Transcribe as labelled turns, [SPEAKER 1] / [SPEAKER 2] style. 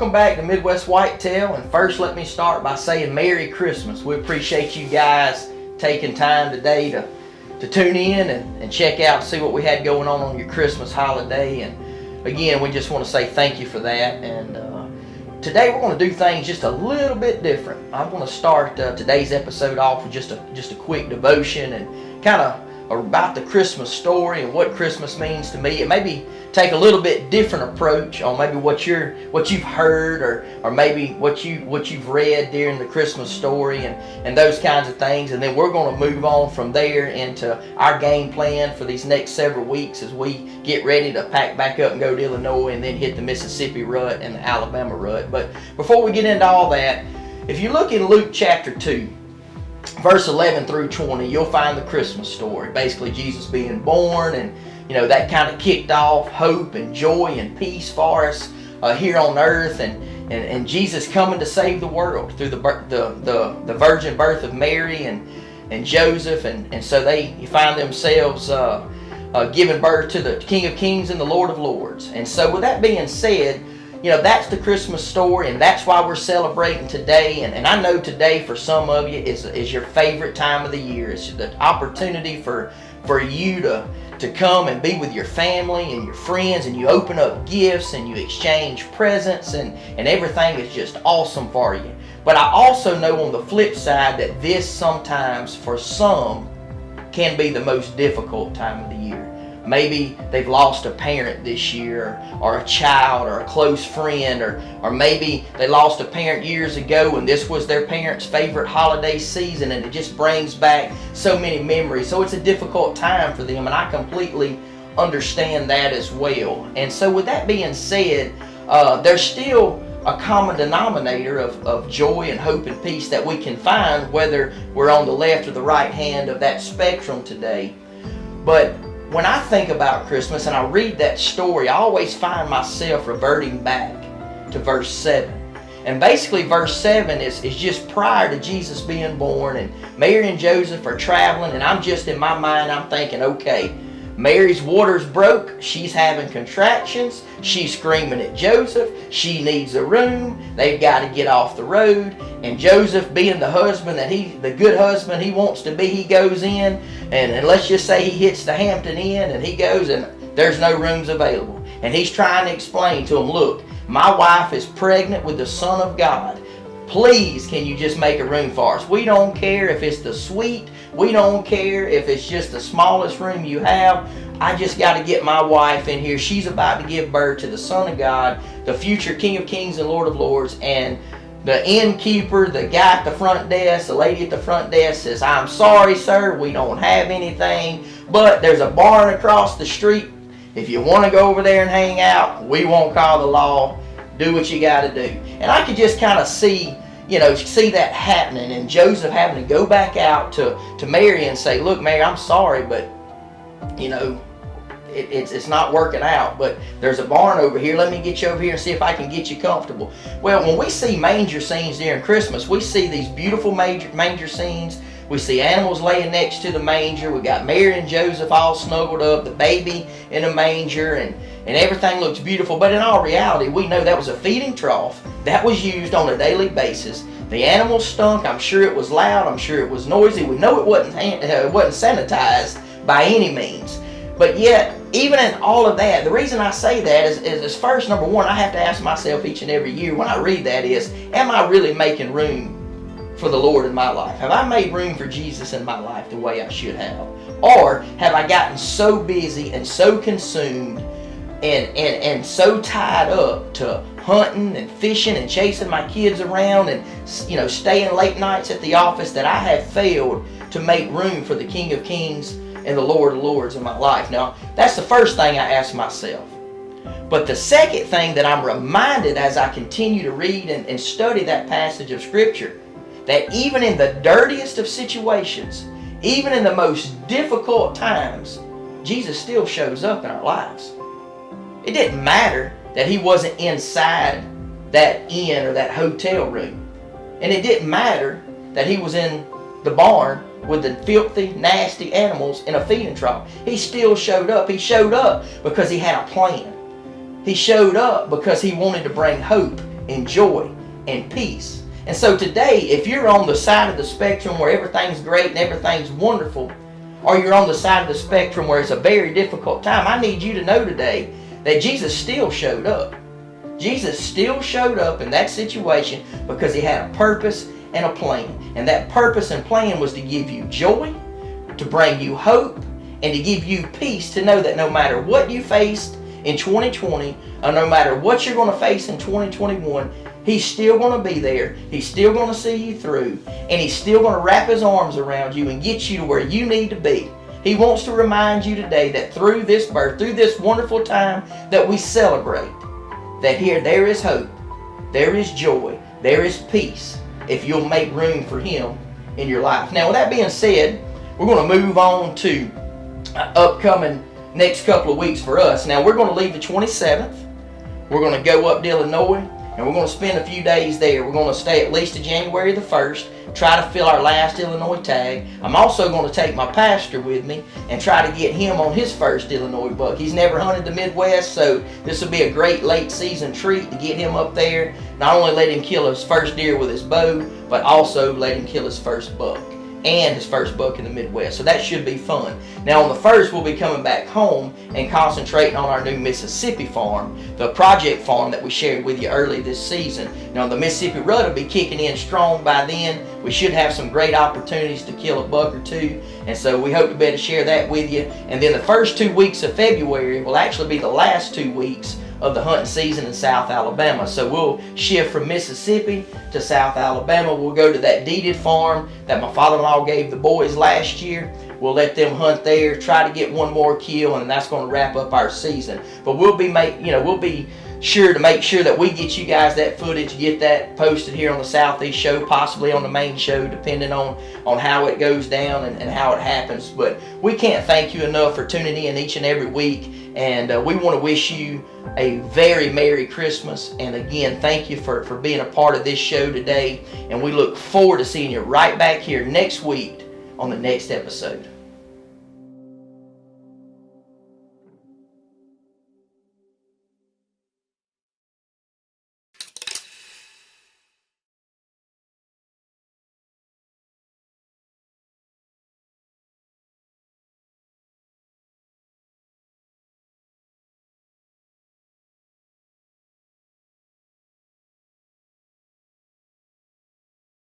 [SPEAKER 1] welcome back to Midwest Whitetail. And first, let me start by saying Merry Christmas. We appreciate you guys taking time today to tune in and check out and see what we had going on your Christmas holiday. And again, we just want to say thank you for that. And today we're going to do things just a little bit different. I'm going to start today's episode off with just a quick devotion and kind of about the Christmas story and what Christmas means to me. It maybe take a little bit different approach on maybe what you've heard or maybe what you've read during the Christmas story and those kinds of things. And then we're going to move on from there into our game plan for these next several weeks as we get ready to pack back up and go to Illinois and then hit the Mississippi rut and the Alabama rut. But before we get into all that, if you look in Luke chapter 2, verse 11 through 20, you'll find the Christmas story. Basically, Jesus being born, and that kind of kicked off hope and joy and peace for us here on earth, and Jesus coming to save the world through the virgin birth of Mary and Joseph, and so they find themselves giving birth to the King of Kings and the Lord of Lords. And so, with that being said, that's the Christmas story, and that's why we're celebrating today. And I know today for some of you is your favorite time of the year. It's the opportunity for you to come and be with your family and your friends, and you open up gifts and you exchange presents, and everything is just awesome for you. But I also know on the flip side that this sometimes for some can be the most difficult time of the year. Maybe they've lost a parent this year, or a child, or a close friend, or maybe they lost a parent years ago and this was their parent's favorite holiday season, and it just brings back so many memories. So it's a difficult time for them, and I completely understand that as well. And so with that being said, there's still a common denominator of joy and hope and peace that we can find whether we're on the left or the right hand of that spectrum today. But when I think about Christmas and I read that story, I always find myself reverting back to verse 7. And basically verse 7 is just prior to Jesus being born, and Mary and Joseph are traveling, and I'm just in my mind, I'm thinking, okay, Mary's water's broke, she's having contractions, she's screaming at Joseph, she needs a room, they've got to get off the road, and Joseph, being the husband the good husband he wants to be, he goes in, and let's just say he hits the Hampton Inn, and he goes and there's no rooms available. And he's trying to explain to him, look, my wife is pregnant with the Son of God. Please, can you just make a room for us? We don't care if it's the suite. We don't care if it's just the smallest room you have. I just got to get my wife in here. She's about to give birth to the Son of God, the future King of Kings and Lord of Lords. And the innkeeper, the guy at the front desk, the lady at the front desk says, I'm sorry, sir, we don't have anything, but there's a barn across the street. If you want to go over there and hang out, we won't call the law. Do what you got to do. And I could just kind of see that happening, and Joseph having to go back out to Mary and say, look, Mary, I'm sorry, but it's not working out, but there's a barn over here. Let me get you over here and see if I can get you comfortable. Well, when we see manger scenes during Christmas, we see these beautiful manger scenes. We see animals laying next to the manger. We got Mary and Joseph all snuggled up, the baby in a manger, and everything looks beautiful. But in all reality, we know that was a feeding trough that was used on a daily basis. The animals stunk. I'm sure it was loud. I'm sure it was noisy. We know it wasn't sanitized by any means. But yet, even in all of that, the reason I say that is first, number one, I have to ask myself each and every year when I read that is, am I really making room for the Lord in my life? Have I made room for Jesus in my life the way I should have? Or have I gotten so busy and so consumed and so tied up to hunting and fishing and chasing my kids around and staying late nights at the office that I have failed to make room for the King of Kings and the Lord of Lords in my life? Now, that's the first thing I ask myself. But the second thing that I'm reminded as I continue to read and study that passage of Scripture, that even in the dirtiest of situations, even in the most difficult times, Jesus still shows up in our lives. It didn't matter that he wasn't inside that inn or that hotel room. And it didn't matter that he was in the barn with the filthy, nasty animals in a feeding trough. He still showed up. He showed up because he had a plan. He showed up because he wanted to bring hope and joy and peace. And so today, if you're on the side of the spectrum where everything's great and everything's wonderful, or you're on the side of the spectrum where it's a very difficult time, I need you to know today that Jesus still showed up. Jesus still showed up in that situation because he had a purpose and a plan. And that purpose and plan was to give you joy, to bring you hope, and to give you peace, to know that no matter what you faced in 2020, or no matter what you're going to face in 2021, he's still going to be there. He's still going to see you through. And he's still going to wrap his arms around you and get you to where you need to be. He wants to remind you today that through this birth, through this wonderful time that we celebrate, that here there is hope, there is joy, there is peace, if you'll make room for him in your life. Now, with that being said, we're going to move on to upcoming next couple of weeks for us. Now, we're going to leave the 27th. We're going to go up to Illinois, and we're going to spend a few days there. We're going to stay at least to January the 1st, try to fill our last Illinois tag. I'm also going to take my pastor with me and try to get him on his first Illinois buck. He's never hunted the Midwest, so this will be a great late season treat to get him up there. Not only let him kill his first deer with his bow, but also let him kill his first buck and his first buck in the Midwest. So that should be fun. Now on the 1st, we'll be coming back home and concentrating on our new Mississippi farm, the project farm that we shared with you early this season. Now the Mississippi rut will be kicking in strong by then. We should have some great opportunities to kill a buck or two, and so we hope to be able to share that with you. And then the first 2 weeks of February will actually be the last 2 weeks of the hunting season in South Alabama. So we'll shift from Mississippi to South Alabama. We'll go to that deeded farm that my father-in-law gave the boys last year. We'll let them hunt there, try to get one more kill, and that's going to wrap up our season. But we'll be sure to make sure that we get you guys that footage, get that posted here on the Southeast Show, possibly on the main show, depending on how it goes down and how it happens. But we can't thank you enough for tuning in each and every week, and we want to wish you a very Merry Christmas. And again, thank you for being a part of this show today, and we look forward to seeing you right back here next week on the next episode.